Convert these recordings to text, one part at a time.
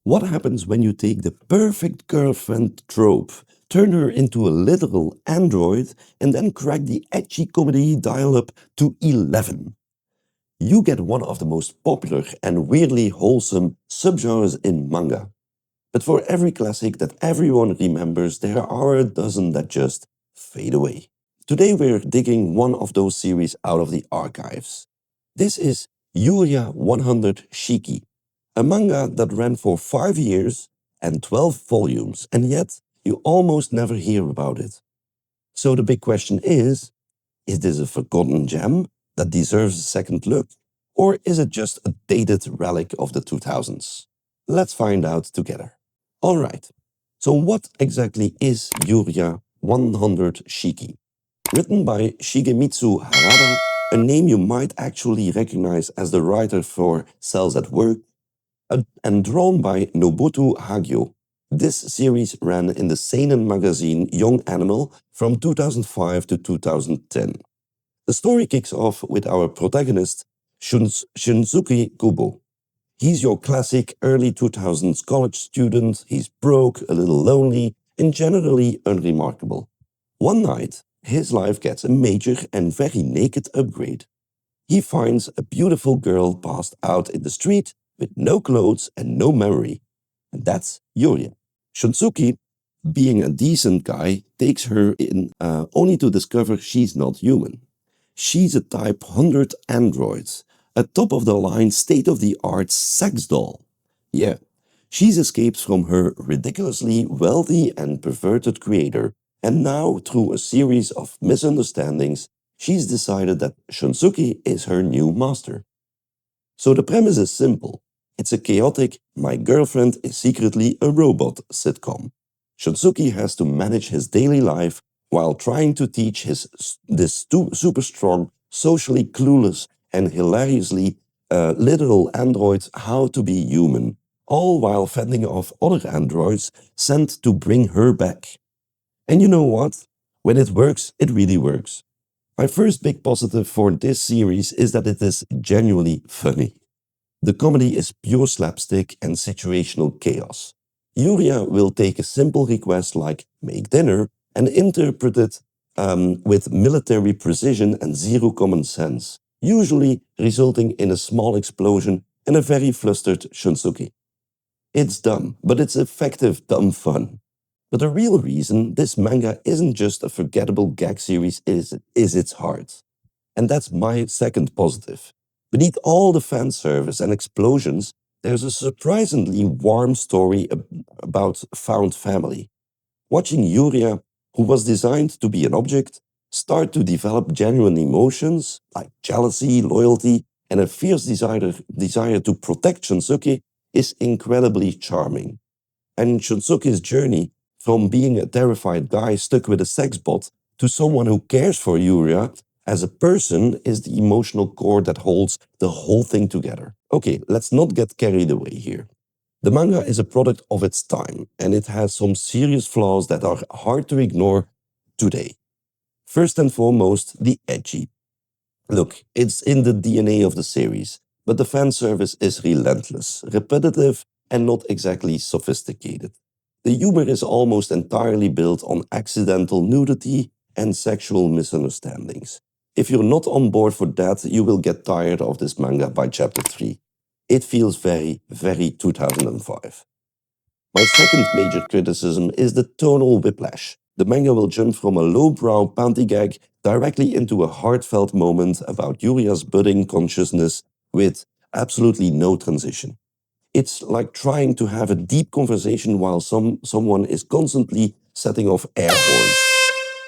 What happens when you take the perfect girlfriend trope, turn her into a literal android, and then crack the edgy comedy dial-up to 11? You get one of the most popular and weirdly wholesome subgenres in manga. But for every classic that everyone remembers, there are a dozen that just fade away. Today we're digging one of those series out of the archives. This is Yuria 100-shiki, a manga that ran for 5 years and 12 volumes, and yet you almost never hear about it. So the big question is this a forgotten gem that deserves a second look? Or is it just a dated relic of the 2000s? Let's find out together. Alright, so what exactly is Yuria 100-shiki? Written by Shigemitsu Harada, a name you might actually recognize as the writer for Cells at Work, and drawn by Nobuto Hagio. This series ran in the seinen magazine Young Animal from 2005 to 2010. The story kicks off with our protagonist, Shunsuke Kubo. He's your classic early 2000s college student. He's broke, a little lonely, and generally unremarkable. One night, his life gets a major and very naked upgrade. He finds a beautiful girl passed out in the street with no clothes and no memory. And that's Yuria. Shunsuke, being a decent guy, takes her in only to discover she's not human. She's a Type 100 android, a top-of-the-line, state-of-the-art sex doll. Yeah, she's escaped from her ridiculously wealthy and perverted creator, and now, through a series of misunderstandings, she's decided that Shunsuke is her new master. So the premise is simple. It's a chaotic, my girlfriend is secretly a robot sitcom. Shunsuke has to manage his daily life while trying to teach this super strong, socially clueless, and hilariously literal android how to be human, all while fending off other androids sent to bring her back. And you know what? When it works, it really works. My first big positive for this series is that it is genuinely funny. The comedy is pure slapstick and situational chaos. Yuria will take a simple request like make dinner and interpret it with military precision and zero common sense, usually resulting in a small explosion and a very flustered Shunsuke. It's dumb, but it's effective dumb fun. But the real reason this manga isn't just a forgettable gag series is its heart. And that's my second positive. Beneath all the fan service and explosions, there's a surprisingly warm story about found family. Watching Yuria, who was designed to be an object, start to develop genuine emotions like jealousy, loyalty, and a fierce desire to protect Shunsuke is incredibly charming. And Shunsuke's journey from being a terrified guy stuck with a sex bot to someone who cares for Yuria as a person is the emotional core that holds the whole thing together. Okay, let's not get carried away here. The manga is a product of its time, and it has some serious flaws that are hard to ignore today. First and foremost, the edgy. Look, it's in the DNA of the series, but the fan service is relentless, repetitive, and not exactly sophisticated. The humor is almost entirely built on accidental nudity and sexual misunderstandings. If you're not on board for that, you will get tired of this manga by chapter 3. It feels very, very 2005. My second major criticism is the tonal whiplash. The manga will jump from a lowbrow panty gag directly into a heartfelt moment about Yuria's budding consciousness with absolutely no transition. It's like trying to have a deep conversation while someone is constantly setting off air horns.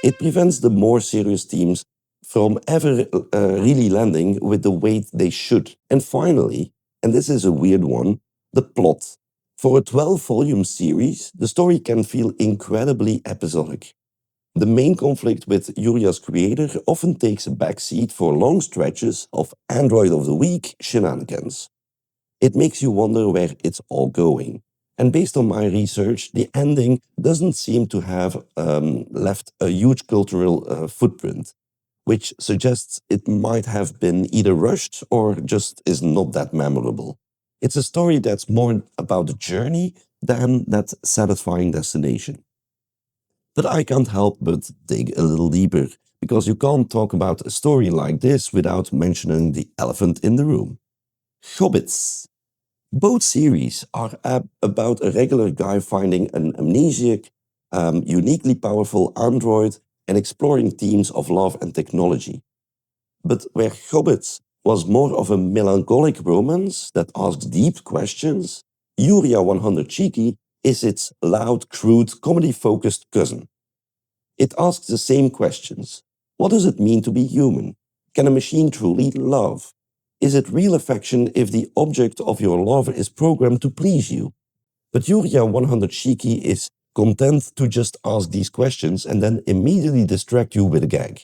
It prevents the more serious themes from ever really landing with the weight they should. And finally, and this is a weird one, the plot. For a 12-volume series, the story can feel incredibly episodic. The main conflict with Yuria's creator often takes a backseat for long stretches of Android of the Week shenanigans. It makes you wonder where it's all going. And based on my research, the ending doesn't seem to have left a huge cultural footprint, which suggests it might have been either rushed or just is not that memorable. It's a story that's more about the journey than that satisfying destination. But I can't help but dig a little deeper, because you can't talk about a story like this without mentioning the elephant in the room. Chobits. Both series are about a regular guy finding an amnesiac, uniquely powerful android and exploring themes of love and technology. But where Chobits was more of a melancholic romance that asks deep questions, Yuria 100-shiki is its loud, crude, comedy-focused cousin. It asks the same questions. What does it mean to be human? Can a machine truly love? Is it real affection if the object of your love is programmed to please you? But Yuria 100-shiki is content to just ask these questions and then immediately distract you with a gag.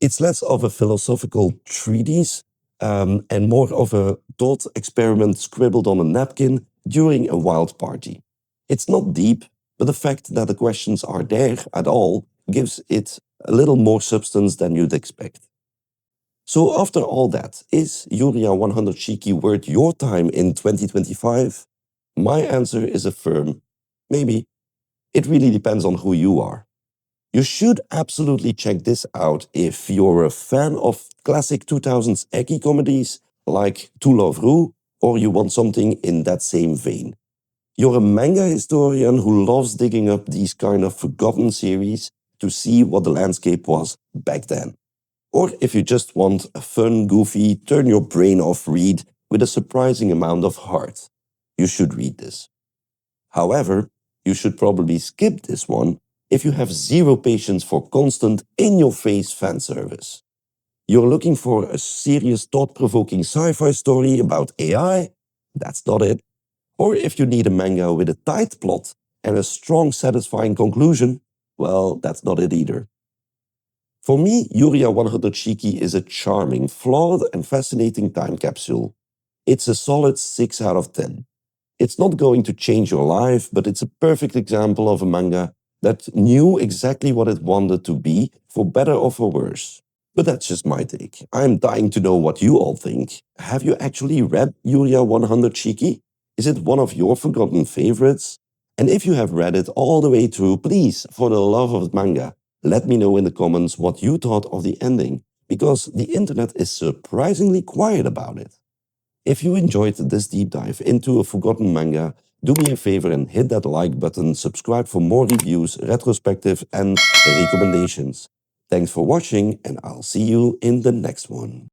It's less of a philosophical treatise and more of a thought experiment scribbled on a napkin during a wild party. It's not deep, but the fact that the questions are there at all gives it a little more substance than you'd expect. So after all that, is Yuria 100-shiki worth your time in 2025? My answer is a firm maybe. It really depends on who you are. You should absolutely check this out if you're a fan of classic 2000s ecchi comedies like To Love Ru, or you want something in that same vein. You're a manga historian who loves digging up these kind of forgotten series to see what the landscape was back then. Or if you just want a fun, goofy, turn your brain off read with a surprising amount of heart, you should read this. However, you should probably skip this one if you have zero patience for constant, in-your-face fan service. You're looking for a serious, thought-provoking sci-fi story about AI? That's not it. Or if you need a manga with a tight plot and a strong, satisfying conclusion, well, that's not it either. For me, Yuria 100-shiki is a charming, flawed and fascinating time capsule. It's a solid 6 out of 10. It's not going to change your life, but it's a perfect example of a manga that knew exactly what it wanted to be, for better or for worse. But that's just my take. I'm dying to know what you all think. Have you actually read Yuria 100-shiki? Is it one of your forgotten favorites? And if you have read it all the way through, please, for the love of manga, let me know in the comments what you thought of the ending, because the internet is surprisingly quiet about it. If you enjoyed this deep dive into a forgotten manga, do me a favor and hit that like button, subscribe for more reviews, retrospective and recommendations. Thanks for watching, and I'll see you in the next one.